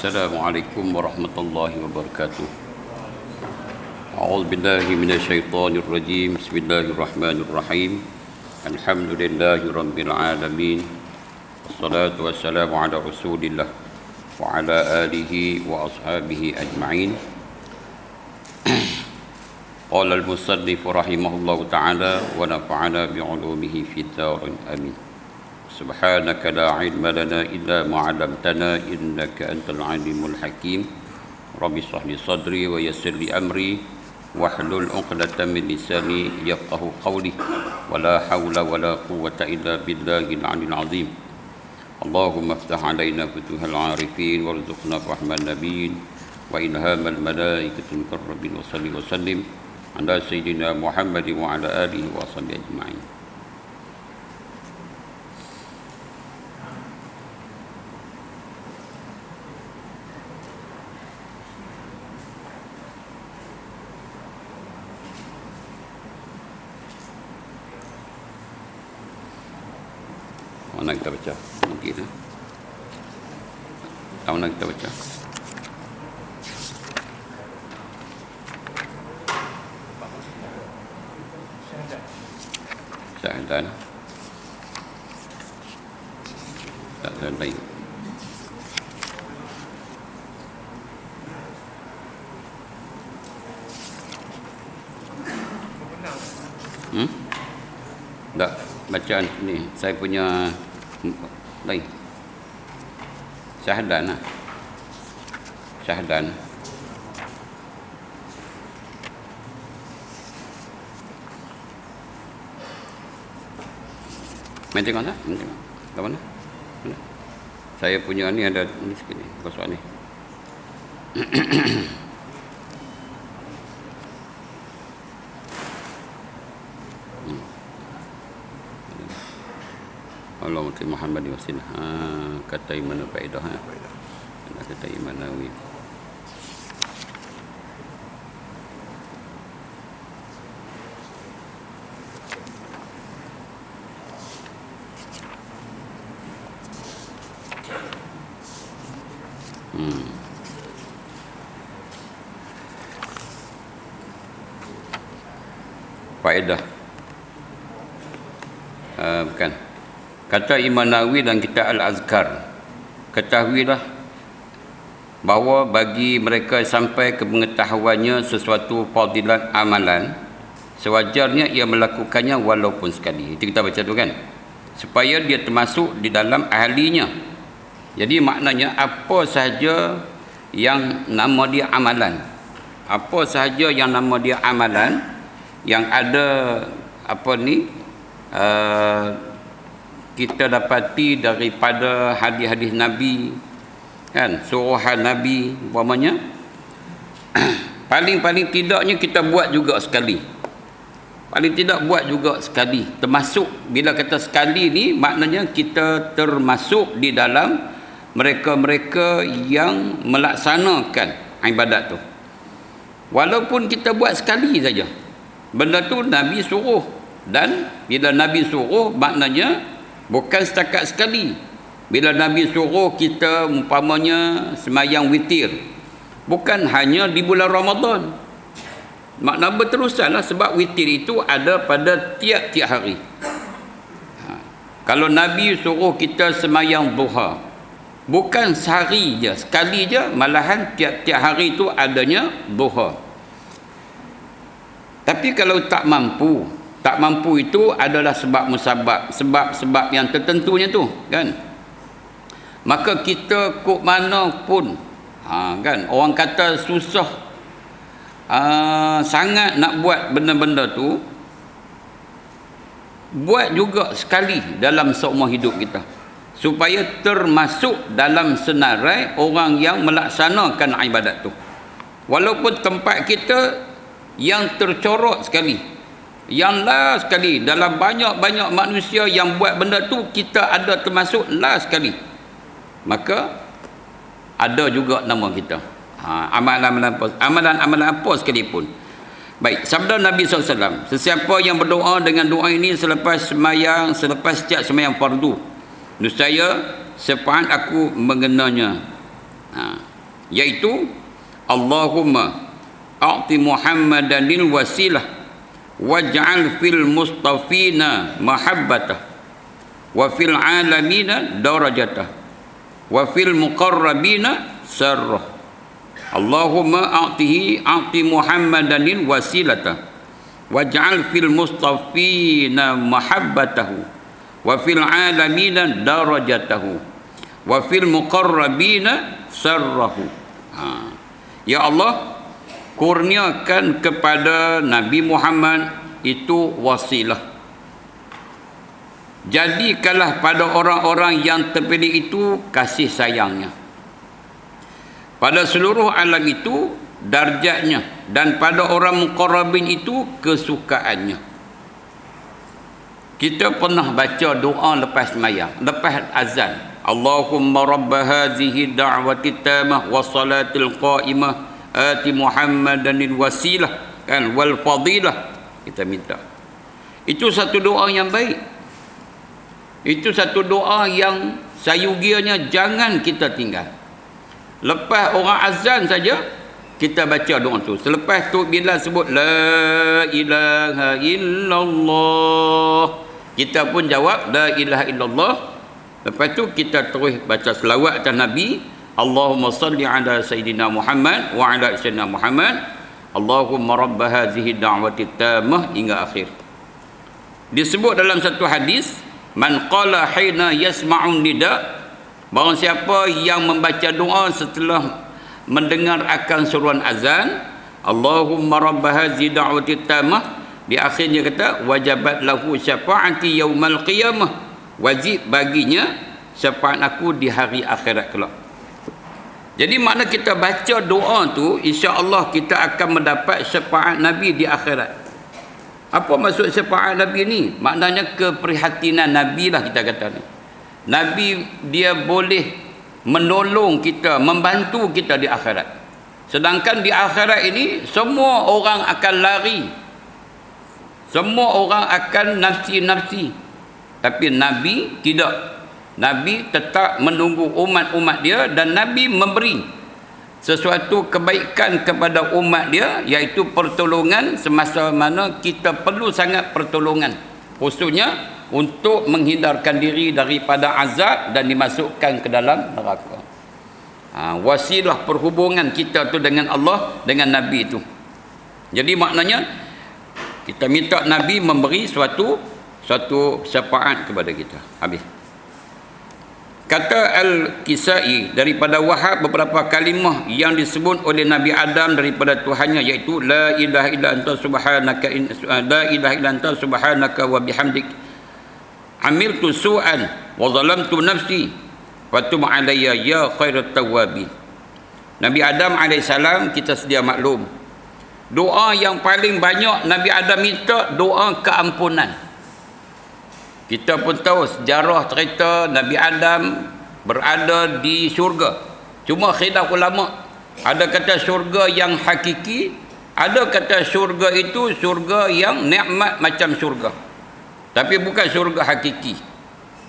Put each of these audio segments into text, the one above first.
Assalamualaikum warahmatullahi wabarakatuh. A'udzu billahi minasyaitonir rajim. Bismillahirrahmanirrahim. Alhamdulillahi rabbil alamin. Wassalatu wassalamu ala Rasulillah wa ala alihi wa ashabihi ajma'in. Qala al-musannif rahimahullahu ta'ala wa nafa'ana bi'ulumihi fid darin amin. Subhanaka la ilma lana illa ma 'allamtana innaka antal alimul hakim. Rabbi shrah li sadri wa yassir li amri wahlul 'uqdatam min lisani yafqahu qawli. Wa la haula wa la quwwata illa billahil 'aliyyil 'azim. Allahumma iftah 'alaina futuhal 'arifin warzuqna rahman nabiyyin wa ilhamal malaikatil muqarrabin wa salli wa sallim ala sayyidina Muhammadin wa ala alihi wa sahbihi ajma'in. Mana kita baca? Mungkin mana kita baca? Syahadan. Tak ada lain. Tak, bacaan ni saya punya lain. Syahadan lah. Syahadan. Main tengok tak? Main tengok. Kat mana? Mana? Saya punya ni ada ni sikit ni. Kosong ni. Allahumma salli Muhammad wa sallim. Kata Imam Faedah kata Imam Nawawi. Faedah. Bukan. Kata Imam Nawawi dalam kitab Al-Azkar, ketahuilah bahawa bagi mereka sampai ke pengetahuannya sesuatu fadilat amalan, sewajarnya ia melakukannya walaupun sekali. Itu kita baca tu kan, supaya dia termasuk di dalam ahlinya. Jadi maknanya apa sahaja yang nama dia amalan, apa sahaja yang nama dia amalan, yang ada apa ni, kita dapati daripada hadis-hadis Nabi kan, suruhan Nabi umpamanya, paling tidaknya kita buat juga sekali, paling tidak buat juga sekali, termasuk bila kata sekali ni maknanya kita termasuk di dalam mereka-mereka yang melaksanakan ibadat tu, walaupun kita buat sekali saja. Benda tu Nabi suruh, dan bila Nabi suruh maknanya bukan setakat sekali. Bila Nabi suruh kita umpamanya semayang witir, bukan hanya di bulan Ramadan, makna berterusanlah, sebab witir itu ada pada tiap-tiap hari. Kalau Nabi suruh kita semayang duha, bukan sehari je, sekali je, malahan tiap-tiap hari itu adanya duha. Tapi kalau tak mampu itu adalah sebab musabab, sebab yang tertentunya tu kan. Maka kita kok mana pun kan, orang kata susah sangat nak buat benda-benda tu, buat juga sekali dalam seumur hidup kita, supaya termasuk dalam senarai orang yang melaksanakan ibadat tu. Walaupun tempat kita yang tercorot sekali, yang last sekali dalam banyak-banyak manusia yang buat benda tu, kita ada termasuk last sekali, maka ada juga nama kita. Amalan-amalan apa sekalipun. Baik, sabda Nabi SAW, sesiapa yang berdoa dengan doa ini selepas setiap sembahyang fardu, nescaya syafaat aku mengenanya. iaitu Allahumma a'ti Muhammadanil wasilah waj'al fil mustafina mahabbatah wa fil alamina darajatah wa fil muqarrabina sarrah. Allahumma a'ti Muhammadanil wasilata waj'al fil mustafina mahabbatahu wa fil alamina darajatahu wa fil muqarrabina sarrahu. Ya Allah, kurniakan kepada Nabi Muhammad itu wasilah. Jadikanlah pada orang-orang yang terpilih itu kasih sayangnya. Pada seluruh alam itu darjatnya, dan pada orang muqarrabin itu kesukaannya. Kita pernah baca doa lepas sembahyang, lepas azan. Allahumma rabba hadhihi da'wati tamah wa salatil qa'imah ati Muhammadanil wasilah kan wal fadilah, kita minta. Itu satu doa yang baik. Itu satu doa yang sayugianya jangan kita tinggal. Lepas orang azan saja kita baca doa tu. Selepas tu bila sebut la ilaha illallah, kita pun jawab la ilaha illallah. Lepas tu kita terus baca selawat atas Nabi. Allahumma salli ala Sayyidina Muhammad wa ala Sayyidina Muhammad. Allahumma rabba hadhihi da'wati tamah hingga akhir. Disebut dalam satu hadis, man qala hina yasma'un nida, barang siapa yang membaca doa setelah mendengar akan seruan azan, Allahumma rabba hadhihi da'wati tamah, di akhirnya kata wajabat lahu syafa'ati yaumal qiyamah, wajib baginya syafaat aku di hari akhirat kelak. Jadi makna kita baca doa tu, insya-Allah kita akan mendapat syafaat Nabi di akhirat. Apa maksud syafaat Nabi ni? Maknanya keprihatinan Nabi lah kita kata ni. Nabi dia boleh menolong kita, membantu kita di akhirat. Sedangkan di akhirat ini semua orang akan lari. Semua orang akan nafsi-nafsi. Tapi Nabi tidak. Nabi tetap menunggu umat-umat dia, dan Nabi memberi sesuatu kebaikan kepada umat dia, iaitu pertolongan semasa mana kita perlu sangat pertolongan, khususnya untuk menghindarkan diri daripada azab dan dimasukkan ke dalam neraka. Wasilah perhubungan kita tu dengan Allah, dengan Nabi itu. Jadi maknanya kita minta Nabi memberi suatu syafaat kepada kita. Habis. Kata Al-Kisai daripada Wahab, beberapa kalimah yang disebut oleh Nabi Adam daripada Tuhannya, iaitu la ilaha illa anta subhanaka la ilaha illa anta subhanaka wa bihamdik amiltu su'an wa zalamtu nafsi fatub alayya ya khairat tawwabin. Nabi Adam alaihissalam, kita sedia maklum, doa yang paling banyak Nabi Adam minta doa keampunan. Kita pun tahu sejarah cerita Nabi Adam berada di syurga. Cuma khilaf ulama. Ada kata syurga yang hakiki, ada kata syurga itu syurga yang nikmat macam syurga, tapi bukan syurga hakiki.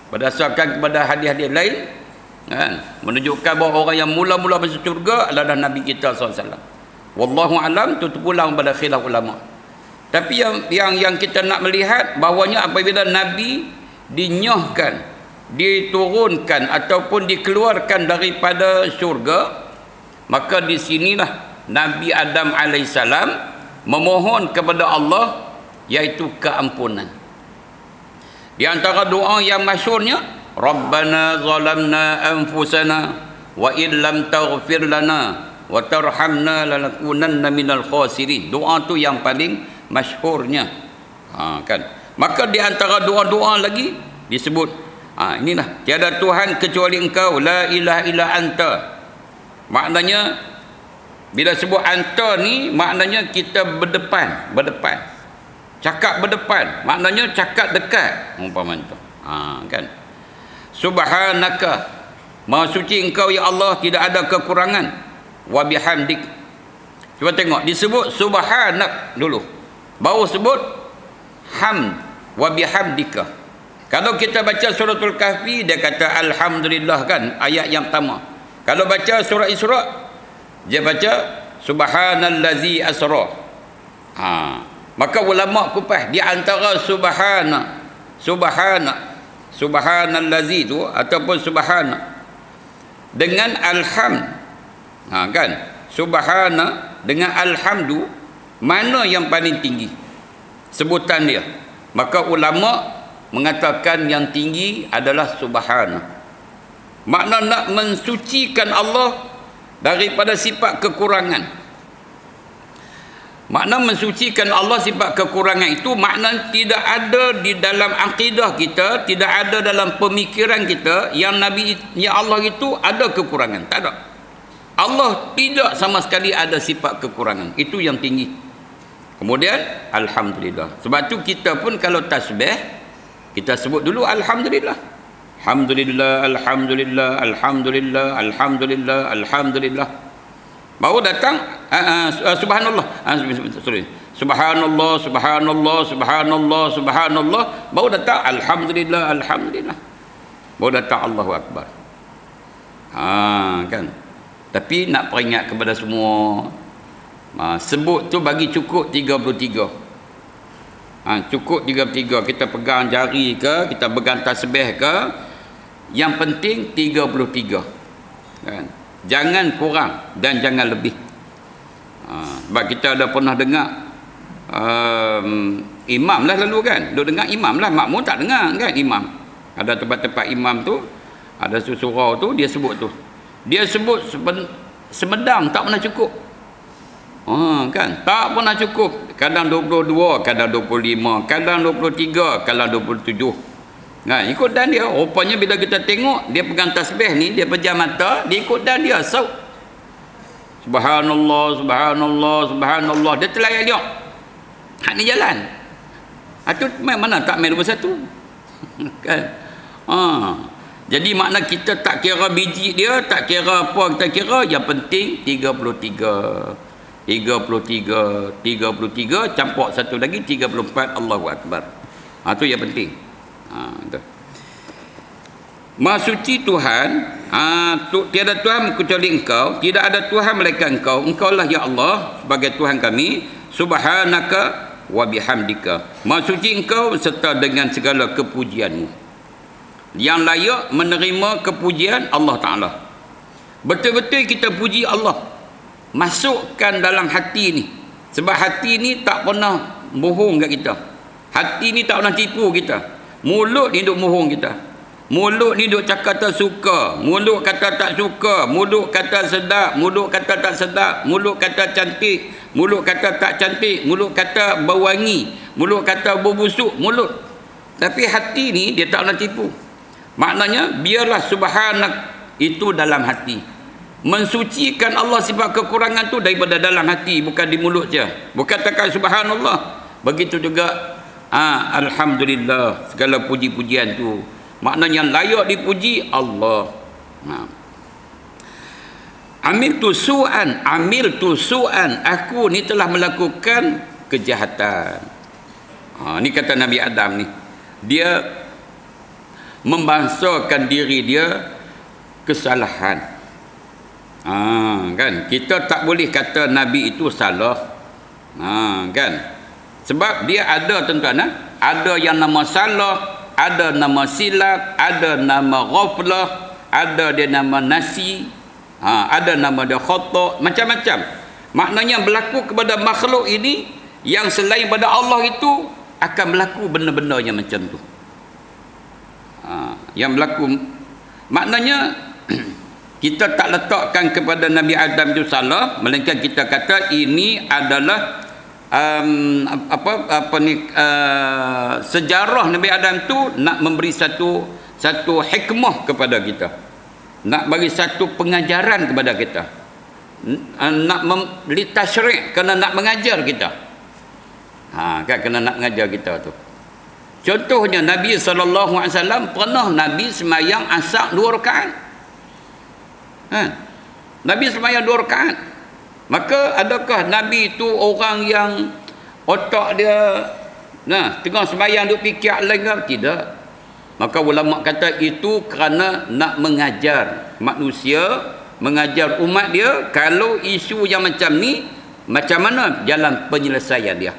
Berdasarkan kepada hadis-hadis lain kan, menunjukkan bahawa orang yang mula-mula masuk syurga adalah Nabi kita SAW. Wallahu alam, tu terpulang pada khilaf ulama. Tapi yang kita nak melihat bahawanya apabila Nabi dinyahkan, diturunkan ataupun dikeluarkan daripada syurga, maka di sinilah Nabi Adam alaihissalam memohon kepada Allah, iaitu keampunan. Di antara doa yang masyhurnya, Rabbana zalamna anfusana wa illam taghfir lana wa tarhamna lanakunanna minal khasirin. Doa tu yang paling masyhurnya. Kan. Maka di antara doa-doa lagi disebut, inilah, tiada Tuhan kecuali Engkau, la ilaha illa anta. Maknanya bila sebut anta ni, maknanya kita berdepan. Cakap berdepan, maknanya cakap dekat umpama tu. Kan. Subhanaka, Maha suci Engkau ya Allah, tidak ada kekurangan. Wa bihamdik. Cuba tengok, disebut subhanak dulu, baru sebut hamd wa bihamdika. Kalau kita baca suratul Kahfi, dia kata alhamdulillah kan, ayat yang pertama. Kalau baca surah Isra, Dia baca subhanallazi asra. Maka ulama kupas di antara subhanallazi tu ataupun subhana dengan alhamd. Kan? Subhana dengan alhamdu, mana yang paling tinggi sebutan dia? Maka ulama mengatakan yang tinggi adalah subhana. Makna nak mensucikan Allah daripada sifat kekurangan. Makna mensucikan Allah sifat kekurangan itu makna tidak ada di dalam akidah kita, tidak ada dalam pemikiran kita yang Allah itu ada kekurangan. Tak ada. Allah tidak sama sekali ada sifat kekurangan. Itu yang tinggi. Kemudian alhamdulillah. Sebab tu kita pun kalau tasbih, kita sebut dulu alhamdulillah. Alhamdulillah, alhamdulillah, alhamdulillah, alhamdulillah, alhamdulillah. Baru datang subhanallah. Subhanallah, subhanallah, subhanallah, subhanallah. Baru datang alhamdulillah, alhamdulillah. Baru datang Allahu akbar. Kan. Tapi nak peringat kepada semua, sebut tu bagi cukup 33. Cukup 33. Kita pegang jari ke, kita pegang tasbih ke, yang penting 33. Kan? Jangan kurang dan jangan lebih. Sebab kita ada pernah dengar imam lah lalu kan, duk dengar imam lah, makmum tak dengar kan imam. Ada tempat-tempat imam tu, ada surau tu, dia sebut tu. Dia sebut semedang tak pernah cukup. Kan? Tak pernah cukup. Kadang 22, kadang 25, kadang 23, kadang 27. Nah, ikut dan dia. Rupanya bila kita tengok dia pegang tasbih ni, dia pejam mata, dia ikut dan dia. Subhanallah, subhanallah, subhanallah. Dia telayak dia. Hak ni jalan. Itu mana tak main 21. Kan? Jadi makna kita tak kira biji dia, tak kira apa kita kira, yang penting 33. 33 campur satu lagi 34, Allahu akbar. Tu yang penting. Maha suci Tuhan, tiada Tuhan kecuali Engkau, tidak ada Tuhan melainkan Engkau. Engkaulah ya Allah sebagai Tuhan kami. Subhanaka wa bihamdika. Maha suci Engkau serta dengan segala kepujianmu. Yang layak menerima kepujian Allah Ta'ala. Betul-betul kita puji Allah. Masukkan dalam hati ni. Sebab hati ni tak pernah bohong kat kita. Hati ni tak pernah tipu kita. Mulut ni duk mohong kita. Mulut ni duk cakap tak suka, mulut kata tak suka, mulut kata sedap, mulut kata tak sedap, mulut kata cantik, mulut kata tak cantik, mulut kata berwangi, mulut kata berbusuk, mulut. Tapi hati ni dia tak nak tipu. Maknanya biarlah subhanak itu dalam hati. Mensucikan Allah sifat kekurangan tu daripada dalam hati, bukan di mulut je. Bukan takkan subhanallah. Begitu juga alhamdulillah, segala puji-pujian tu maknanya yang layak dipuji Allah. Amiltu su'an, aku ni telah melakukan kejahatan. Ni kata Nabi Adam ni, dia membangsakan diri dia kesalahan. Kan, kita tak boleh kata Nabi itu salah. Kan, sebab dia ada tuan-tuan, ada yang nama salah, ada nama silap, ada nama ghaflah, ada dia nama nasi, ada nama dia khata', macam-macam. Maknanya berlaku kepada makhluk ini yang selain pada Allah itu akan berlaku benda-benda yang macam tu. Yang berlaku maknanya kita tak letakkan kepada Nabi Adam itu salah, melainkan kita kata ini adalah sejarah Nabi Adam tu nak memberi satu hikmah kepada kita, nak bagi satu pengajaran kepada kita, nak memberi tasyrik, kerana nak mengajar kita. Kan, kena nak mengajar kita tu. Contohnya Nabi SAW pernah Nabi semayang asar 2 rakaat. Nabi semayang 2 rakaat. Maka adakah Nabi itu orang yang otak dia tengah sembahyang duk fikir lain ke? Tidak. Maka ulama kata itu kerana nak mengajar manusia mengajar umat dia kalau isu yang macam ni, macam mana jalan penyelesaian dia.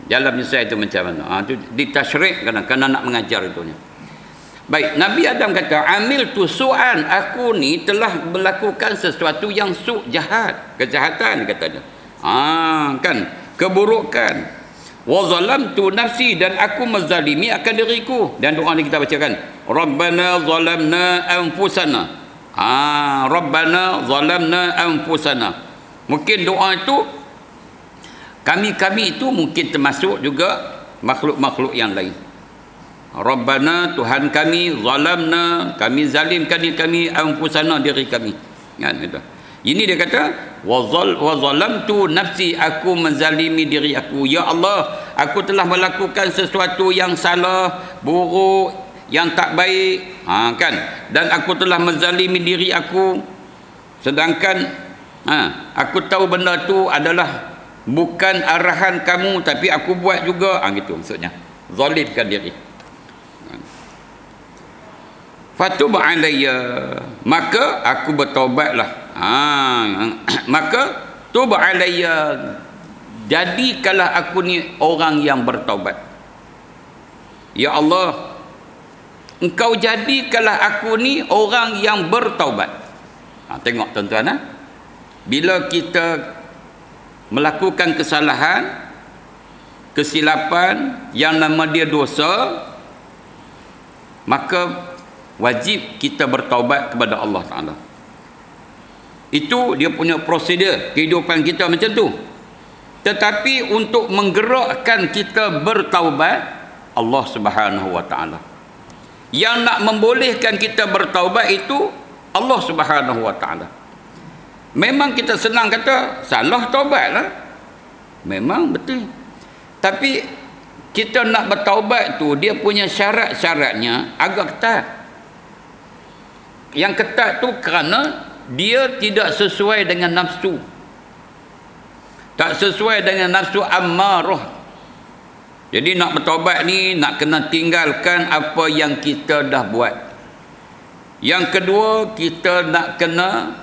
Jalan penyelesaian itu macam mana? Itu ditasyrik kerana nak mengajar itunya. Baik, Nabi Adam kata, amil tu su'an, aku ni telah melakukan sesuatu yang jahat, kejahatan kata dia. Kan, keburukan. Wa zalamtu nafsi, dan aku menzalimi akan diriku. Dan doa ni kita bacakan, Rabbana zalamna anfusana. Rabbana zalamna anfusana. Mungkin doa itu kami itu mungkin termasuk juga makhluk-makhluk yang lain. Rabbana, Tuhan kami, zalamna, kami zalimkan diri kami, anfusana, diri kami. Kan itu. Ini dia kata wa zalamtu nafsi, aku menzalimi diri aku. Ya Allah, aku telah melakukan sesuatu yang salah, buruk, yang tak baik, kan? Dan aku telah menzalimi diri aku. Sedangkan aku tahu benda tu adalah bukan arahan kamu, tapi aku buat juga. Gitu maksudnya. Zalimkan diri. Fatub alayya, maka aku bertaubatlah. Maka tub alayya, jadikanlah aku ni orang yang bertaubat. Ya Allah, engkau jadikanlah aku ni orang yang bertaubat. Tengok tuan-tuan, bila kita melakukan kesalahan, kesilapan yang nama dia dosa, maka wajib kita bertaubat kepada Allah Ta'ala. Itu dia punya prosedur kehidupan kita macam tu. Tetapi untuk menggerakkan kita bertaubat, Allah Subhanahu Wa Ta'ala. Yang nak membolehkan kita bertaubat itu Allah Subhanahu Wa Ta'ala. Memang kita senang kata salah taubat lah, memang betul. Tapi kita nak bertaubat tu, dia punya syarat-syaratnya agak ketat. Yang ketat tu kerana dia tidak sesuai dengan nafsu, tak sesuai dengan nafsu ammarah. Jadi nak bertaubat ni nak kena tinggalkan apa yang kita dah buat. Yang kedua, kita nak kena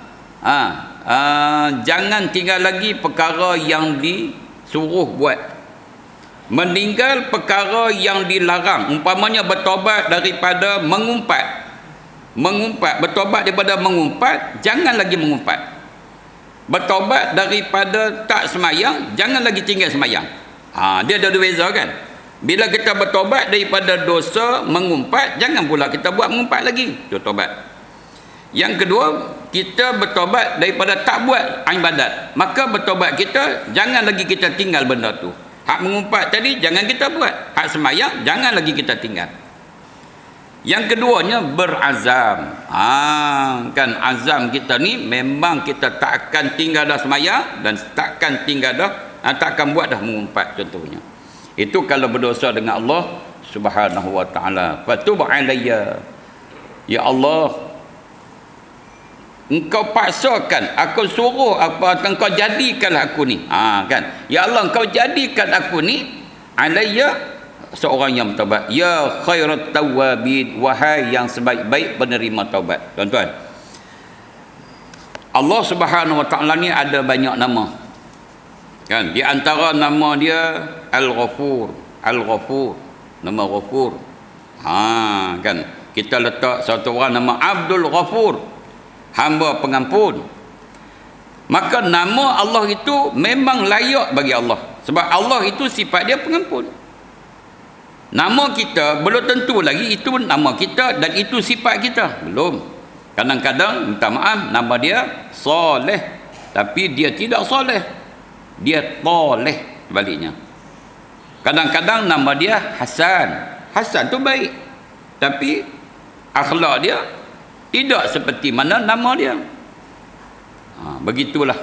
jangan tinggal lagi perkara yang disuruh buat, meninggal perkara yang dilarang. Umpamanya bertaubat daripada mengumpat, bertobat daripada mengumpat, jangan lagi mengumpat. Bertobat daripada tak semayang, jangan lagi tinggal semayang. Dia ada beza kan. Bila kita bertobat daripada dosa mengumpat, jangan pula kita buat mengumpat lagi. Itu tobat. Yang kedua, kita bertobat daripada tak buat ibadat, maka bertobat kita jangan lagi kita tinggal benda tu. Hak mengumpat tadi jangan kita buat, hak semayang jangan lagi kita tinggal. Yang keduanya berazam. Kan azam kita ni memang kita tak akan tinggal dah semayang, dan takkan tinggal dah, takkan buat dah mengumpat contohnya. Itu kalau berdosa dengan Allah Subhanahu Wa Ta'ala. Fatub alayya, ya Allah, engkau paksakan, aku suruh apa, engkau jadikanlah aku ni. Kan, ya Allah, engkau jadikan aku ni alayya, seorang yang bertaubat. Ya khairat tawabin, wahai yang sebaik-baik penerima taubat. Tuan-tuan, Allah Subhanahu Wa Ta'ala ni ada banyak nama. Kan, di antara nama dia Al-Ghafur. Al-Ghafur, nama Ghafur. Kan, kita letak satu orang nama Abdul Ghafur, hamba pengampun. Maka nama Allah itu memang layak bagi Allah, sebab Allah itu sifat dia pengampun. Nama kita belum tentu lagi itu nama kita dan itu sifat kita, belum. Kadang-kadang minta maaf, nama dia soleh tapi dia tidak soleh, dia toleh sebaliknya. Kadang-kadang nama dia Hasan, Hasan tu baik tapi akhlak dia tidak seperti mana nama dia. Begitulah.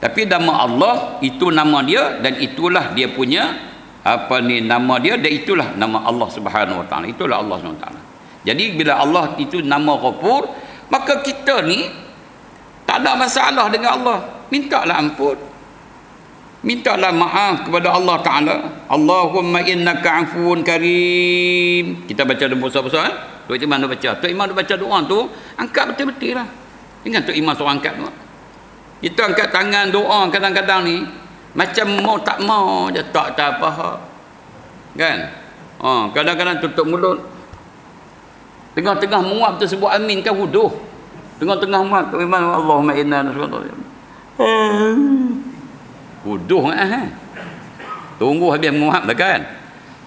Tapi nama Allah itu nama dia, dan itulah dia punya nama dia, dan itulah nama Allah Subhanahu Wa Ta'ala. Itulah Allah Subhanahu Wa Ta'ala. Jadi bila Allah itu nama Ghafur, maka kita ni tak ada masalah dengan Allah. Mintalah ampun, mintalah maaf kepada Allah Ta'ala. Allahumma innaka afuun karim. Kita baca dalam puasa-puasa. Tok Imam dah baca. Tok Imam dah baca doa tu, angkat betul-betul lah. Ingat tu imam seorang angkat tu. Kita angkat tangan doa kadang-kadang ni macam mau tak mau je, tak apa. Kan? Kadang-kadang tutup mulut. Tengah-tengah muap tu sebut amin kan wuduh. Tengah-tengah muap tu imam Allahumma inna nas'aluka. Wuduh tunggu habis muap dah kan.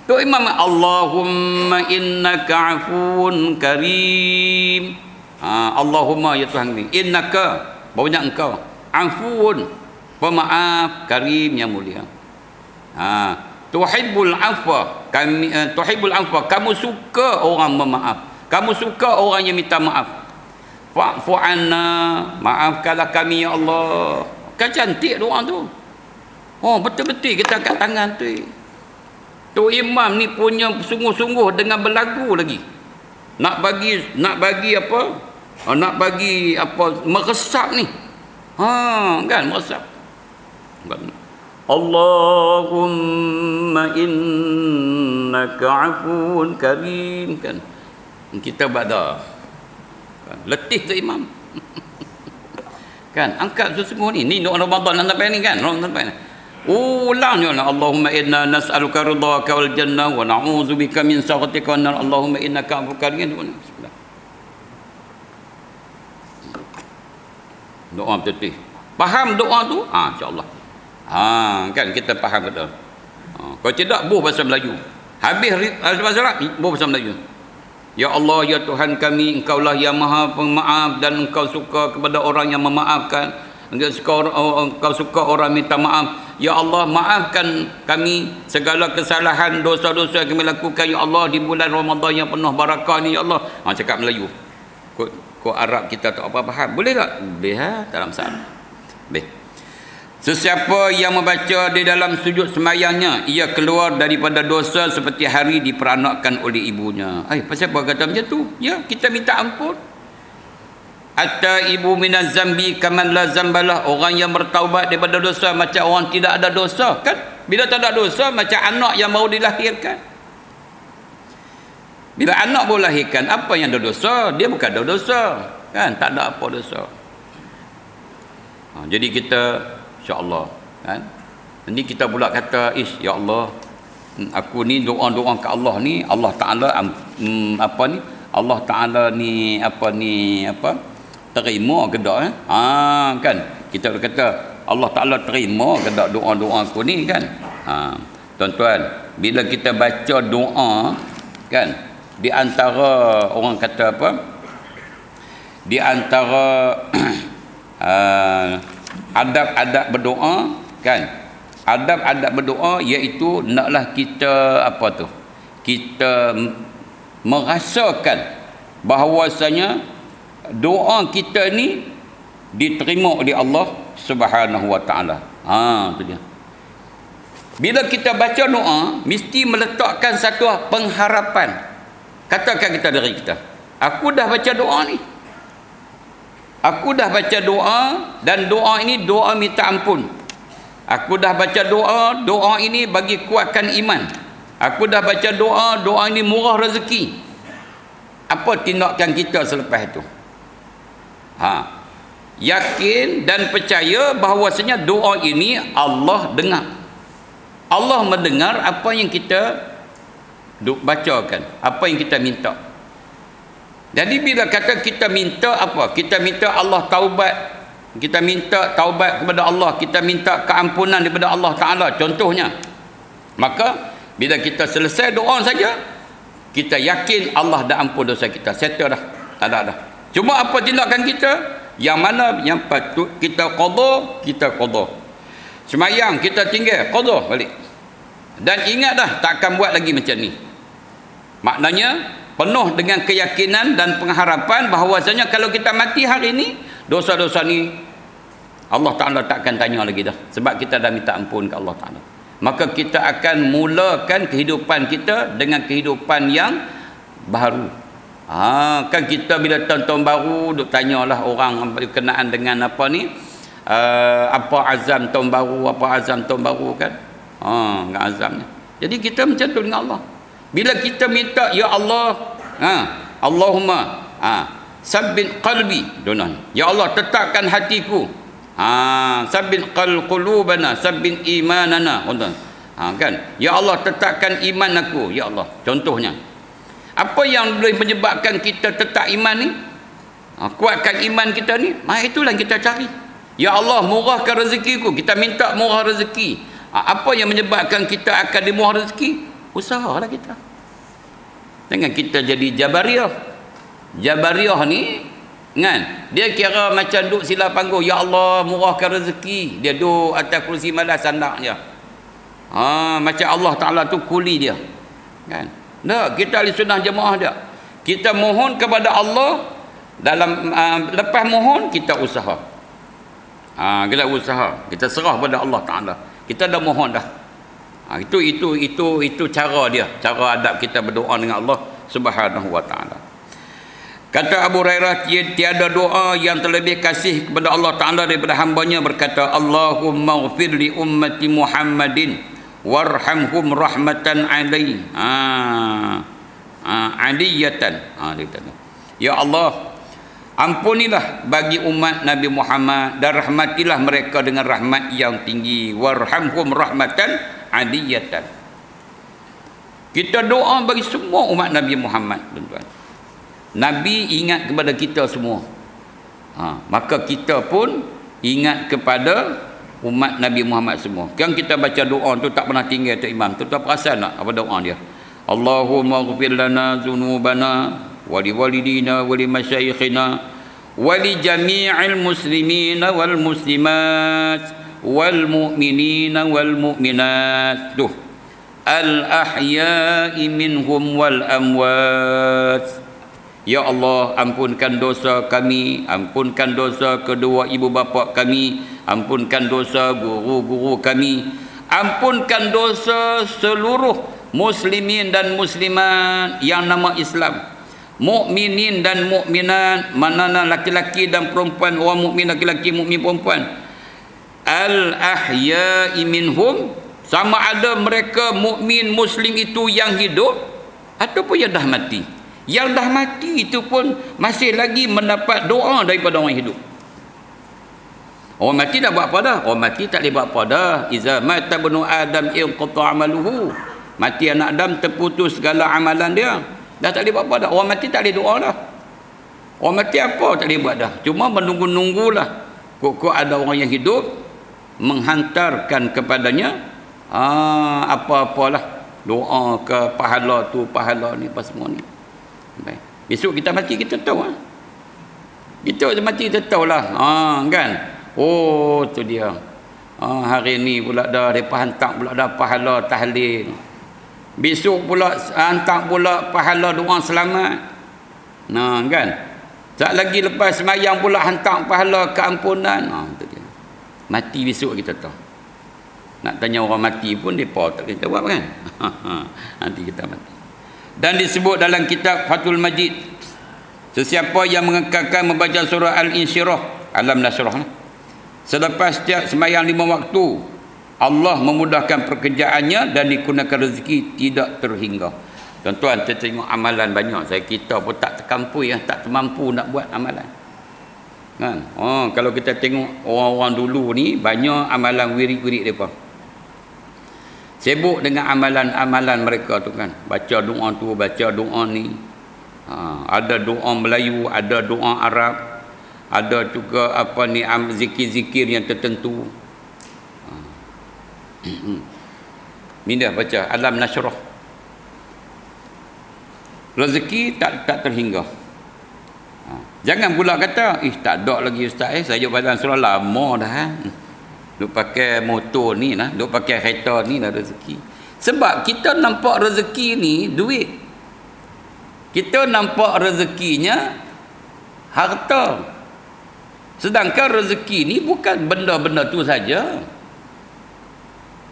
Tu imam Allahumma innaka afun karim. Allahumma ya Tuhan ni. Innaka banyak engkau. Afun pemaaf, karim yang mulia. Tuhibbul afwa, tuhibbul afwa, kamu suka orang memaaf. Kamu suka orang yang minta maaf. Fa'fu anna, maafkanlah kami ya Allah. Kan cantik doa tu. Betul-betul kita angkat tangan tu. Tu imam ni punya sungguh-sungguh dengan berlagu lagi. Nak bagi apa? Nak bagi apa? Meresap ni. Kan meresap. Allahumma innaka afun karim kan. Kita baca. Kan? Letih tu imam. Kan angkat sesungguh ni doa Ramadan sampai ni kan. Sampai ni. Ulangnya Allahumma inna nas'aluka ridhaka wal jannah wa na'udzubika min sakhatika wa Allahumma innaka afuwwun karim. Doa betul. Faham doa tu? Insya-Allah. Kan kita faham betul. Kalau tidak buh bahasa Melayu. Habis bahasa Arab buh bahasa Melayu. Ya Allah ya Tuhan kami, Engkaulah yang Maha Pemaaf dan Engkau suka kepada orang yang memaafkan. Engkau suka orang minta maaf. Ya Allah, maafkan kami segala kesalahan, dosa-dosa yang kami lakukan ya Allah di bulan Ramadan yang penuh barakah ni ya Allah. Cakap Melayu. Kok Arab kita tak apa faham. Boleh tak? Boleh tak ada masalah. Boleh. Sesiapa yang membaca di dalam sujud semayangnya, ia keluar daripada dosa seperti hari diperanakkan oleh ibunya. Pasal apa kata macam tu? Ya, kita minta ampun. Hatta ibu minaz zambi kaman la zambalah. Orang yang bertaubat daripada dosa macam orang tidak ada dosa. Kan? Bila tak ada dosa, macam anak yang baru dilahirkan. Bila anak baru lahirkan, apa yang ada dosa? Dia bukan ada dosa. Kan? Tak ada apa dosa. Jadi kita insya-Allah kan. Ini kita pula kata, ya Allah, aku ni doa-doa ke Allah ni, Allah Taala Allah Taala ni terima ke tak kan? Kita kata Allah Taala terima ke tak doa-doa aku ni kan? Tuan-tuan, bila kita baca doa kan, di antara orang kata apa? Di antara adab-adab berdoa kan, adab-adab berdoa iaitu naklah kita kita merasakan bahawasanya doa kita ni diterima oleh Allah Subhanahu wa taala. Tu dia. Bila kita baca doa mesti meletakkan satu pengharapan. Katakan kita dari kita, aku dah baca doa ni. Aku dah baca doa dan doa ini doa minta ampun. Aku dah baca doa ini bagi kuatkan iman. Aku dah baca doa ini murah rezeki. Apa tindakan kita selepas itu? Yakin dan percaya bahawasanya doa ini Allah dengar. Allah mendengar apa yang kita bacakan, apa yang kita minta. Jadi bila kata kita minta apa? Kita minta Allah taubat. Kita minta taubat kepada Allah. Kita minta keampunan daripada Allah Ta'ala. Contohnya. Maka bila kita selesai doa saja, kita yakin Allah dah ampun dosa kita. Settle dah. Tak ada dah. Cuma apa tindakan kita? Yang mana yang patut kita qada, kita qada. Semayang kita tinggal, qada balik. Dan ingat dah, tak akan buat lagi macam ni. Maknanya penuh dengan keyakinan dan pengharapan bahawasanya kalau kita mati hari ini, dosa-dosa ni Allah Ta'ala tak akan tanya lagi dah. Sebab kita dah minta ampun ke Allah Ta'ala. Maka kita akan mulakan kehidupan kita dengan kehidupan yang baru. Kan kita bila tahun-tahun baru duk tanyalah orang berkenaan dengan apa ni, apa azam tahun baru, apa azam tahun baru kan. Dengan azamnya. Jadi kita macam tu dengan Allah. Bila kita minta ya Allah, Allahumma, sabbit qalbi, donon. Ya Allah, tetapkan hatiku. Sabbit qulubana, sabbit imanana, donon. Kan? Ya Allah, tetapkan iman aku. Ya Allah, contohnya. Apa yang boleh menyebabkan kita tetap iman ni? Kuatkan iman kita ni. Itulah yang kita cari. Ya Allah, murahkan rezekiku. Kita minta murah rezeki. Apa yang menyebabkan kita akan dimurah rezeki? Usahalah kita. Jangan kita jadi Jabariyah. Jabariyah ni kan, dia kira macam duduk sila panggung, ya Allah murahkan rezeki, dia duduk atas kursi malas sandak je. Macam Allah Ta'ala tu kuli dia kan. Tak, kita ahli sunnah jemaah dia, kita mohon kepada Allah. Dalam lepas mohon kita usaha. Kita usaha, kita serah pada Allah Ta'ala, kita dah mohon dah. Itu cara dia, cara adab kita berdoa dengan Allah Subhanahu wa Ta'ala. Kata Abu Hurairah, tiada doa yang terlebih kasih kepada Allah Ta'ala daripada hambanya berkata, Allahumma ghfir li ummati Muhammadin warhamhum rahmatan aliyatan. Ya Allah, ampunilah bagi umat Nabi Muhammad dan rahmatilah mereka dengan rahmat yang tinggi. Warhamhum rahmatan aliyatan. Kita doa bagi semua umat Nabi Muhammad, tuan-tuan. Nabi ingat kepada kita semua. Maka kita pun ingat kepada umat Nabi Muhammad semua. Kan kita baca doa tu tak pernah tinggal tu imam. Tu tak perasan tak apa doa dia? Allahumma ighfir lana dzunubana wa li walidina wa li masyayikhina wa li jami'il muslimina wal muslimat wal mu'minina wal mu'minat. Tuh. Al ahya'i minhum wal amwat. Ya Allah, ampunkan dosa kami, ampunkan dosa kedua ibu bapa kami, ampunkan dosa guru-guru kami, ampunkan dosa seluruh muslimin dan muslimat yang nama Islam, mukminin dan mukminat, mana laki-laki dan perempuan, orang mukmin laki-laki, mukmin perempuan. Al ahya'i minhum, sama ada mereka mukmin muslim itu yang hidup ataupun yang dah mati. Yang dah mati itu pun masih lagi mendapat doa daripada orang hidup. Orang mati dah buat apa dah? Orang mati tak boleh buat apa dah. Iza mata ibnu Adam inqata amaluhu. Mati anak Adam, terputus segala amalan dia. Dah tak boleh buat apa dah. Orang mati tak boleh doa dah. Orang mati apa tak boleh buat dah. Cuma menunggu-nunggulah. Kok ada orang yang hidup menghantarkan kepadanya apa-apalah, doa ke pahala tu, pahala ni, apa semua ni. Baik. Besok kita mati kita tahu Kita mati kita tahu lah. Kan? Oh tu dia. Hari ni pula dah depa hantar pula dah pahala tahlil. Besok pula hantar pula pahala doa selamat. Kan? Tak lagi lepas semayang pula hantar pahala keampunan. Tu dia. Mati besok kita tahu. Nak tanya orang mati pun depa tak kita buat kan? Nanti kita mati. Dan disebut dalam kitab Fathul Majid, sesiapa yang mengekalkan membaca surah Al-Insyirah, Alam Nasrah, selepas setiap sembahyang 5 waktu, Allah memudahkan pekerjaannya dan dikurniakan rezeki tidak terhingga. Tuan-tuan, kita tengok amalan banyak. Kita pun tak terkampui, tak termampu nak buat amalan. Kan? Kalau kita tengok orang-orang dulu ni, banyak amalan wirid-wirid mereka. Sibuk dengan amalan-amalan mereka tu kan. Baca doa tu, baca doa ni. Ada doa Melayu, ada doa Arab, ada juga apa ni, zikir-zikir yang tertentu. Mindah baca Alam Nasrah. Rezeki tak terhingga. Jangan pula kata, tak ada lagi ustaz saya baca surah lama dah. Duk pakai motor ni lah, duk pakai kereta ni lah rezeki. Sebab kita nampak rezeki ni duit. Kita nampak rezekinya harta. Sedangkan rezeki ni bukan benda-benda tu saja.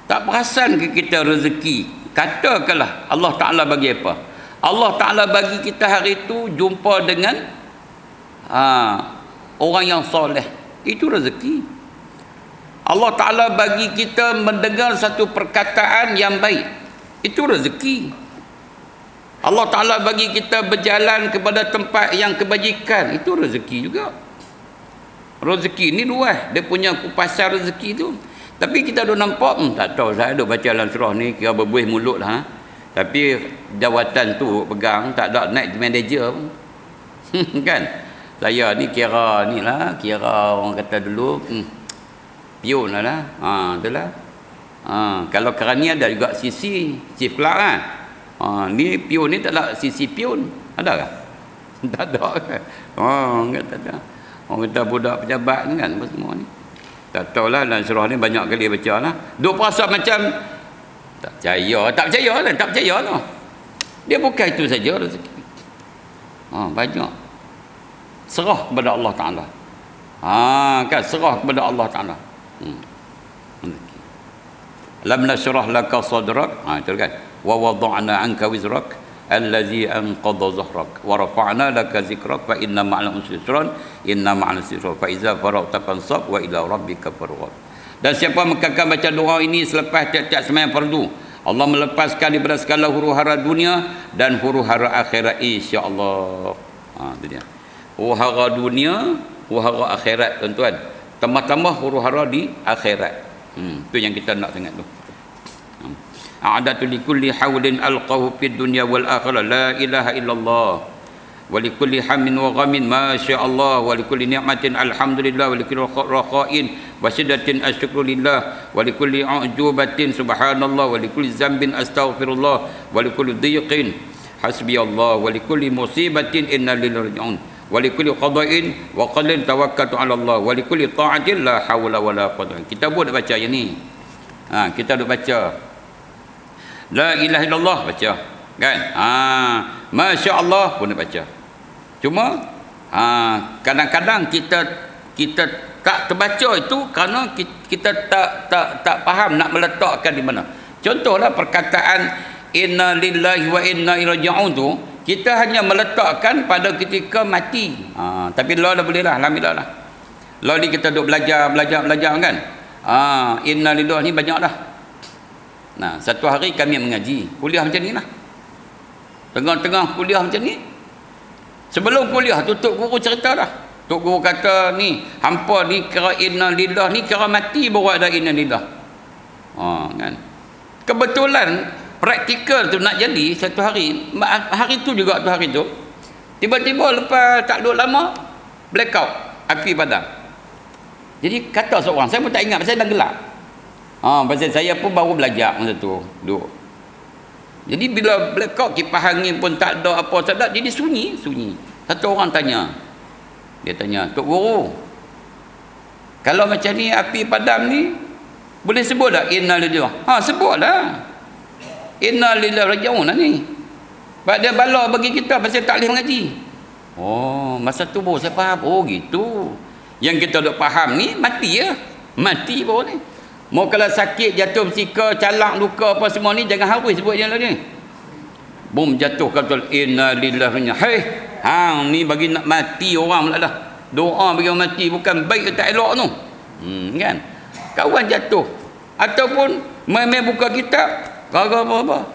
Tak perasan ke kita rezeki? Katakanlah Allah Ta'ala bagi apa? Allah Ta'ala bagi kita hari tu jumpa dengan orang yang soleh. Itu rezeki. Allah Ta'ala bagi kita mendengar satu perkataan yang baik. Itu rezeki. Allah Ta'ala bagi kita berjalan kepada tempat yang kebajikan. Itu rezeki juga. Rezeki ni luas. Dia punya pasar rezeki tu. Tapi kita dah nampak, tak tahu saya ada baca dalam surah ni, kira berbuih mulut lah. Tapi jawatan tu pegang, tak ada naik manager pun. Kan? Saya ni kira ni lah, kira orang kata dulu, pion lah. Itulah. Kalau kerana ni ada juga sisi chief clerk kan. Ni pion ni tak ada sisi pion. Ada kan? Tak ada kan? Tak ada. Orang kata budak pejabat ni kan apa semua ni. Tak tahulah dalam surah ni banyak kali baca lah. Duk perasa macam tak percaya lah. Dia bukan itu saja rezeki. Banyak. Serah kepada Allah Ta'ala. Kan serah kepada Allah Ta'ala. Lam nashrah laka sadrak. Itu kan. Wa wada'na anka wizrak allazi anqadha zahrak wa rafa'na laka zikrak fa inna ma'al usri yusran inna ma'al usri yusran fa iza faragta fansab wa ila rabbika farghab. Dan siapa mengamalkan baca doa ini selepas tiap-tiap sembahyang fardu, Allah melepaskan daripada segala huru-hara dunia dan huru-hara akhirat, insya-Allah. Itu dia. Huru-hara dunia, huru-hara akhirat, tuan-tuan. Tambah-tambah huru-hara di akhirat. Itu yang kita nak sangat tu. A'adatu likulli hawlin alqahu fid dunya wal akhirah la ilaha illallah wa likulli hammin wa ghamin ma sya'allah wa likulli ni'matin alhamdulillah wa likulli rakha'in wa shiddatin asyukrulillah wa likulli ujubatin subhanallah wa likulli zambin astaghfirullah wa likulli dhiqin hasbiyallah wa likulli musibatin inna lillahi raji'un wa likulli qada'in wa qadin tawakkaltu 'ala Allah wa likulli ta'atin la hawla wa la quwwata. Kita buat baca yang ni. Kita duk baca la ilaha illallah baca kan. Masya-Allah pun baca. Cuma kadang-kadang kita tak terbaca itu kerana kita tak faham nak meletakkan di mana. Contohlah perkataan inna lillahi wa inna ilaihi raji'un tu, kita hanya meletakkan pada ketika mati. Tapi la dah boleh lah, alhamdulillah lah. La ni kita duk belajar kan. Inna lillahi ni banyak dah. Nah, satu hari kami mengaji, kuliah macam ni lah. Tengah-tengah kuliah macam ni, sebelum kuliah tu Tok Guru cerita dah. Tok Guru kata ni, hampa ni kira inna lillah ni kira mati baru ada inna lillah. Kan. Kebetulan praktikal tu nak jadi satu hari, hari tu juga tu hari tu, tiba-tiba lepas tak duduk lama, blackout, api padam. Jadi kata seorang, saya pun tak ingat, pasal dah gelap. Pasal saya pun baru belajar masa tu duduk. Jadi bila blackout, kipas angin pun tak ada, apa tak ada, jadi sunyi. Satu orang tanya, dia tanya, Tok Guru, kalau macam ni api padam ni boleh sebut tak inna lillahi? Sebut lah, inna lillahi raji'un lah ni. Sebab dia bala bagi kita pasal tak boleh mengaji. Masa tu baru saya faham. Gitu. Yang kita duk faham ni mati ya. Mati baru ni. Mau kalau sakit, jatuh bersika, calak, luka apa semua ni, jangan harus sebut yang lain ni. Bom jatuh kata inna lillahi. Ni bagi nak mati orang pula dah. Doa bagi orang mati bukan baik tak elok tu. Kan? Kawan jatuh ataupun main buka kitab, apa-apa.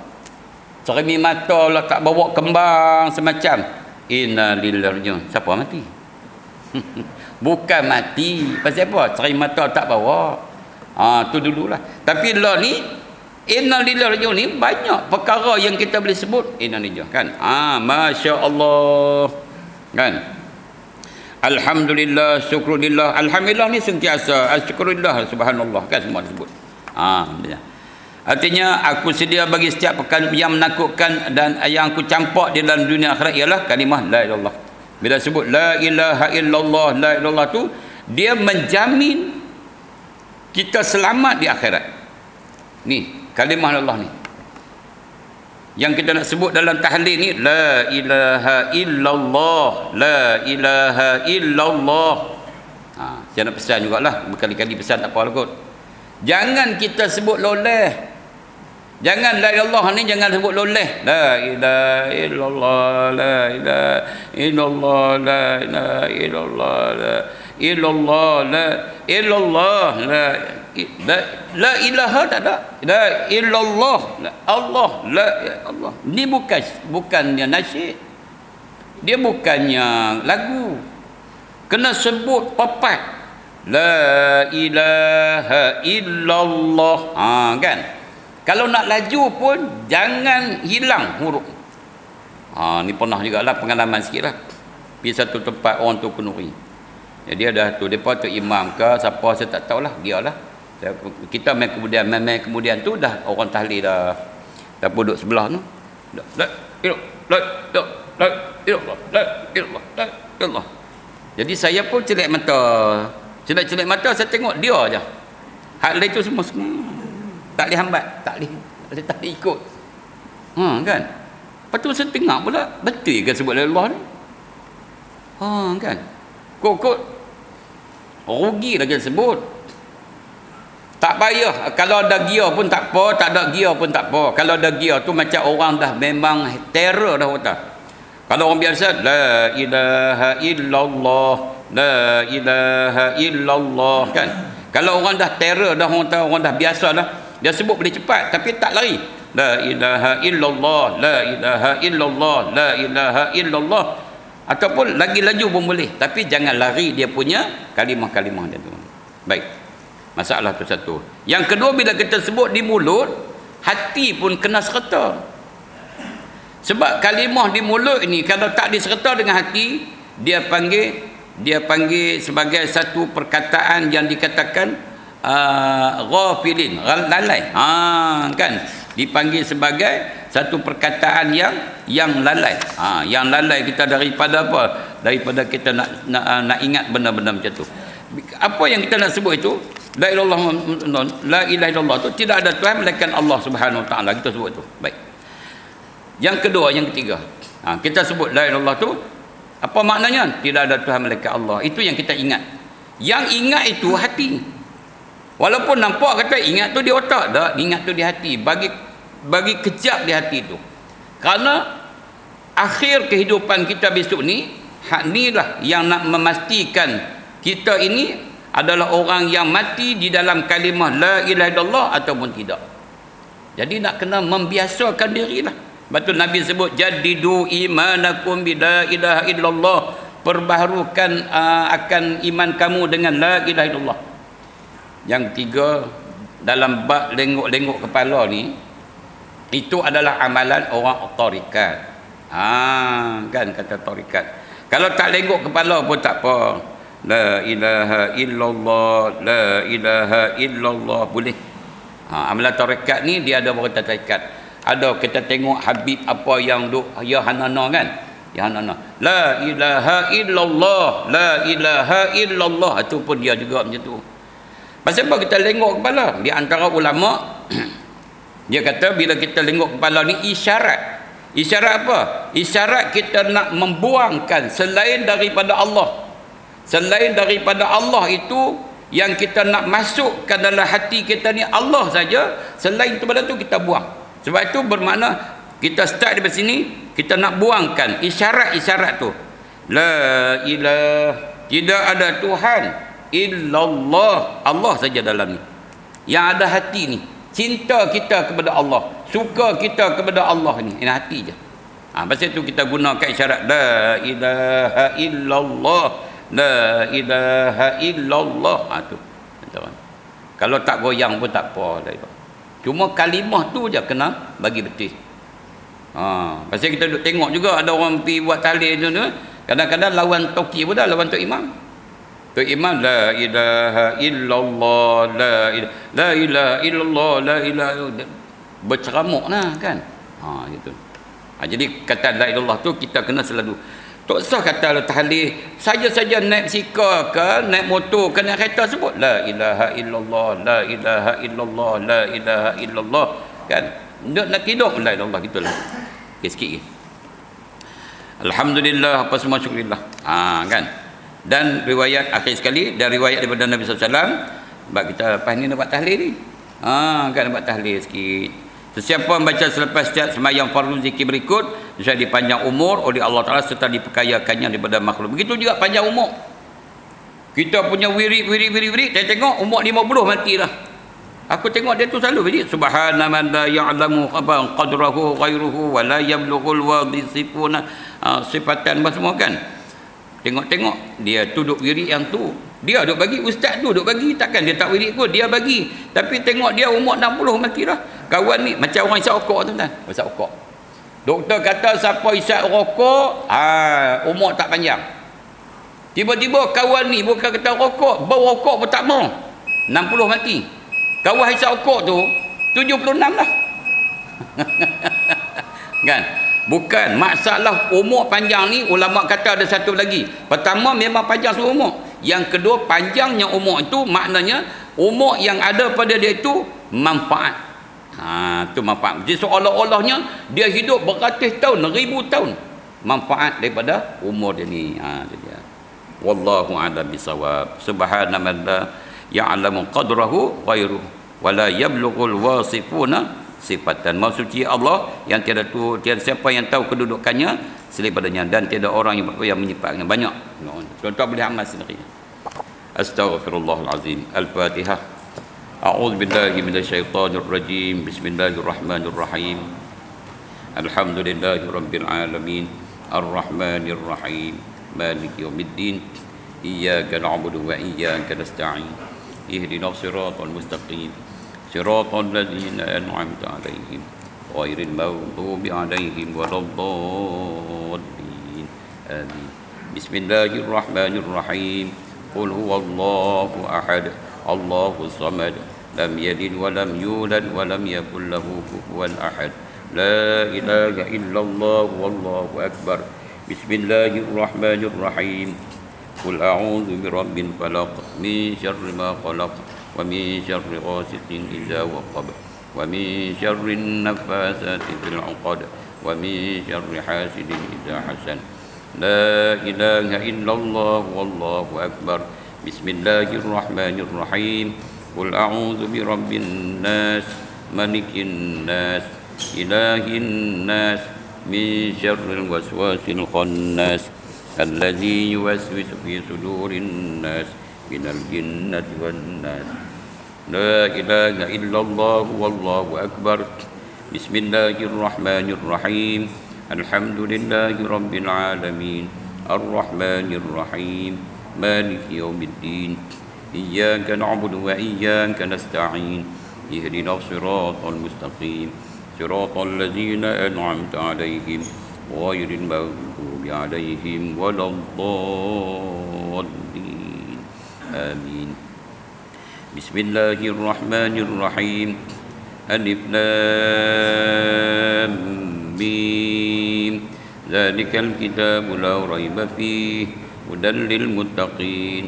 Cermin mata lah tak bawa kembang semacam. Inna lillahi. Siapa mati? Bukan mati. Pasal apa? Cermin mata tak bawa. Tu dululah. Tapi lah ni inna lillahi raji'un ni banyak perkara yang kita boleh sebut inna lillahi kan. Masya-Allah kan. Alhamdulillah, syukrulillah. Alhamdulillah ni sentiasa, syukrulillah, subhanallah kan, semua disebut. Artinya aku sedia bagi setiap perkara yang menakutkan dan yang aku campak di dalam dunia akhirat ialah kalimah la ilaha illallah. Bila sebut la ilaha illallah, la ilaha illallah tu dia menjamin kita selamat di akhirat. Ni kalimah Allah ni yang kita nak sebut dalam tahlil ni, la ilaha illallah, la ilaha illallah. Saya nak pesan jugalah, berkali-kali pesan tak apa lah kot. Jangan kita sebut loleh. Jangan la ilallah ni jangan sebut loleh. La ilaha illallah, la ilaha illallah, la ilaha illallah, la illallah, la illallah, la. la ilaha tak ada, la illallah, Allah, la Allah. Ni bukannya nasyid, dia bukannya lagu, kena sebut papat, la ilaha illallah. Kan, kalau nak laju pun jangan hilang huruf. Ni pernah jugalah pengalaman sikit lah, pergi satu tempat orang tu Kenuri. Jadi ada tu depa tu imam ke siapa saya tak tahulah, dia lah. Kita main kemudian tu dah orang tahlil dah duduk sebelah tu. La. Jadi saya pun celak mata saya tengok dia aja. Hak lain tu semua tak boleh hambat, tak boleh ikut. Kan. Lepas tu saya tengok pula, betul ke sebut Allah ni? Kan. Kok rugi lagi sebut. Tak payah, kalau ada gear pun tak apa, tak ada gear pun tak apa. Kalau ada gear tu macam orang dah memang terror dah kata. Kalau orang biasa, la ilaha illallah, la ilaha illallah, kan. Kalau orang dah terror dah, orang dah biasa dah, dia sebut boleh cepat tapi tak lari. La ilaha illallah, la ilaha illallah, la ilaha illallah. Ataupun lagi laju pun boleh, tapi jangan lari dia punya kalimah-kalimah dia tu. Baik, masalah tu satu. Yang kedua, bila kita sebut di mulut, hati pun kena serta. Sebab kalimah di mulut ini kalau tak diserta dengan hati, dia panggil sebagai satu perkataan yang dikatakan ghafilin, lalai. Kan, dipanggil sebagai satu perkataan yang lalai. Yang lalai kita daripada apa? Daripada kita nak ingat benda-benda macam tu. Apa yang kita nak sebut itu, la ilaha illallah tu tidak ada Tuhan melainkan Allah Subhanahu Wa Taala, kita sebut tu. Baik. Yang kedua, yang ketiga, kita sebut la ilaha illallah tu, apa maknanya? Tidak ada Tuhan melainkan Allah. Itu yang kita ingat. Yang ingat itu hati. Walaupun nampak kata ingat tu di otak, dah ingat tu di hati. Bagi kejap di hati tu. Karena akhir kehidupan kita besok ni, hak ni lah yang nak memastikan kita ini adalah orang yang mati di dalam kalimah la ilaha illallah ataupun tidak. Jadi nak kena membiasakan dirilah. Betul Nabi sebut jaddidu imanakum bi la ilaha illallah, perbaharukan akan iman kamu dengan la ilaha illallah. Yang ketiga, dalam bab lengok-lengok kepala ni, itu adalah amalan orang tarikat. Kan kata tarikat. Kalau tak lengok kepala pun tak apa. La ilaha illallah, la ilaha illallah boleh. Amalan tarikat ni dia ada beberapa tarikat. Ada kita tengok Habib apa yang duk ya hanana kan? Ya hanana. La ilaha illallah, la ilaha illallah, itu pun dia juga macam tu. Pasal apa kita lengok kepala? Di antara ulama dia kata bila kita lengok kepala ni isyarat. Isyarat apa? Isyarat kita nak membuangkan selain daripada Allah. Selain daripada Allah itu yang kita nak masukkan dalam hati kita ni Allah saja. Selain daripada tu kita buang. Sebab itu bermakna kita start dari sini, kita nak buangkan isyarat-isyarat tu. La ilaha, tidak ada Tuhan illallah, Allah saja dalam ni. Yang ada hati ni, cinta kita kepada Allah, suka kita kepada Allah ni, ini hati je. Pasal tu kita gunakan isyarat la ilaha illallah, la ilaha illallah. Tu. Kalau tak goyang pun tak apa. Cuma kalimah tu je kena bagi betul. Pasal kita duduk tengok juga ada orang pergi buat tahlil tu, kadang-kadang lawan toki pun dah, lawan tok imam. Tok imam la ilaha illallah, la ilaha illallah, la ilaha, berceramuk lah kan. Gitu. Jadi kata la ilallah tu kita kena selalu. Tak usah kata tahlil saja-saja naik basikal ke, naik motor ke, naik kereta sebut la ilaha illallah, la ilaha illallah, la ilaha illallah kan. Nak tidur la ilallah gitulah. Sikit-sikit. Alhamdulillah, apa semua syukurillah. Kan. Dan riwayat akhir sekali, dan riwayat daripada Nabi SAW, sebab kita lepas ni nak buat tahlil ni. Kan nak buat tahlil sikit. Sesiapa membaca selepas setiap sembahyang fardu zikir berikut, bisa dipanjang umur oleh Allah Ta'ala serta diperkayakannya daripada makhluk. Begitu juga panjang umur. Kita punya wirid, saya tengok umur 50 mati dah. Aku tengok dia tu selalu wirid. Subhana man la ya'lamu qadrahu ghairuhu wa la yablughul wadhisifuna sifatan semua kan. Tengok dia duduk wirid yang tu. Dia duk bagi, ustaz tu duk bagi, takkan dia tak wirid kot, dia bagi. Tapi tengok dia umur 60 mati dah. Kawan ni macam orang isap rokok tuan-tuan. Isap rokok. Doktor kata siapa isap rokok, umur tak panjang. Tiba-tiba kawan ni bukan kata rokok, bau rokok pun tak mau. 60 mati. Kawan hisap rokok tu 76 lah. Kan? Bukan masalah umur panjang ni, ulama kata ada satu lagi. Pertama memang panjang seumur. Yang kedua, panjangnya umur itu maknanya umur yang ada pada dia itu manfaat. Itu manfaat. Jadi seolah-olahnya dia hidup beratus tahun, 1000 tahun. Manfaat daripada umur dia ni. Dia. Wallahu a'lam bisawab. Subhana man la ya'lamu qadrahu ghairuhu wa la yablughul wasifuna sifatan. Maha suci Allah yang tiada siapa yang tahu kedudukannya selain padanya, dan tiada orang yang menyifatnya. Banyak. Tuan-tuan boleh amal sendiri. Astaghfirullahalazim. Al-Fatihah. A'udzu billahi minasyaitonir rajim. Bismillahirrahmanirrahim. Alhamdulillahirabbil alamin. Arrahmanir rahim. Maliki yaumiddin. Iyyaka na'budu wa iyyaka nasta'in. Ihdinas siratal mustaqim. Siratal ladzina an'amta 'alaihim ghairil maghdubi 'alaihim waladdallin. Amin. Bismillahirrahmanirrahim. Qul huwallahu ahad. Allahus samad. Lam yalid wa lam yulad wa lam yakul lahu kufuwan ahad. La ilaha illallah wallahu akbar. Bismillahirrahmanirrahim. Qul a'udzu birabbil falaq min syarri ma khalaq wa min syarri ghasiqin idza waqab wa min syarri an-naffasati fil 'uqad wa min syarri hasidin idza hasad. La ilaha illallah wallahu akbar. Bismillahirrahmanirrahim. Qul a'udzu birabbin nas malikin nas ilahin nas min syarril waswasil khannas alladzi yuwaswisu fi sudurin nas minal jinnati wan nas. La ilaha illallah wallahu akbar. Bismillahirrahmanirrahim. Alhamdulillahi rabbil alamin. Arrahmanir rahim. Maliki yaumiddin. Iyyaka na'budu wa iyyaka nasta'in. Ihdinas siratal mustaqim. Siratal ladzina an'amta 'alaihim ghairil maghdubi 'alaihim waladdallin. Amin. Bismillahirrahmanirrahim. Alif lam mim. Dzalikal kitabu la raiba fihi hudan lil muttaqin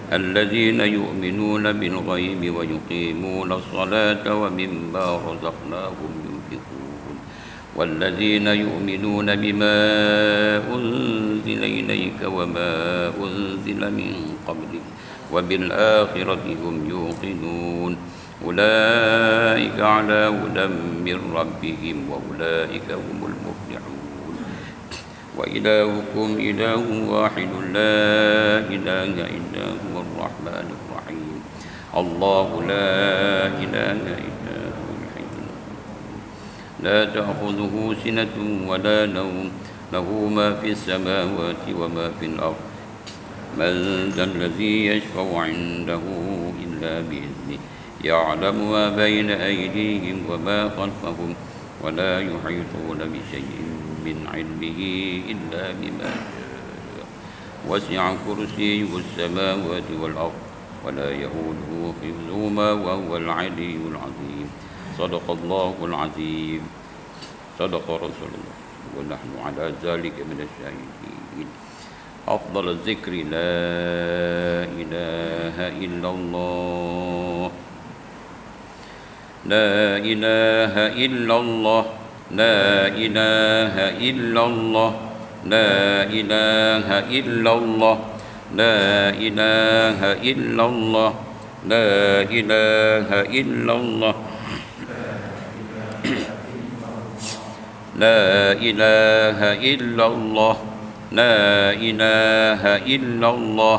alladzina yu'minuna bil ghaibi wa yuqimuna as-salata wa mimma razaqnahum yunfiqun walladzina yu'minuna bima unzila ilayka wa ma unzila min qablik wa bil akhirati hum yuqinun ulaika ala hudan min rabbihim wa ulaika humul muflihun. Wa ilahukum ilahun wahidun la ilaha illa huwar rahmanir rahim. Allahu la ilaha illa huwal hayyul qayyum. La ta'khudhuhu sinatun wa la nawm. Lahu ma fis samawati wa ma fil ardh. Man dhal ladzi yashfa'u 'indahu illa bi'idhnihi. Ya'lamu ma bayna aydihim wa ma khalfahum wa la yuhituna bi shay'in من علمه إلا بما شاء. وسع كرسيه السماوات والأرض ولا يؤوده حفظهما وهو العلي العظيم. صدق الله العظيم. صدق رسول الله ونحن على ذلك من الشاهدين. أفضل الذكر لا إله إلا الله. لا إله إلا الله. لا إله إلا الله. لا إله إلا الله. لا إله إلا الله. لا إله إلا الله. لا إله إلا الله. لا إله إلا الله.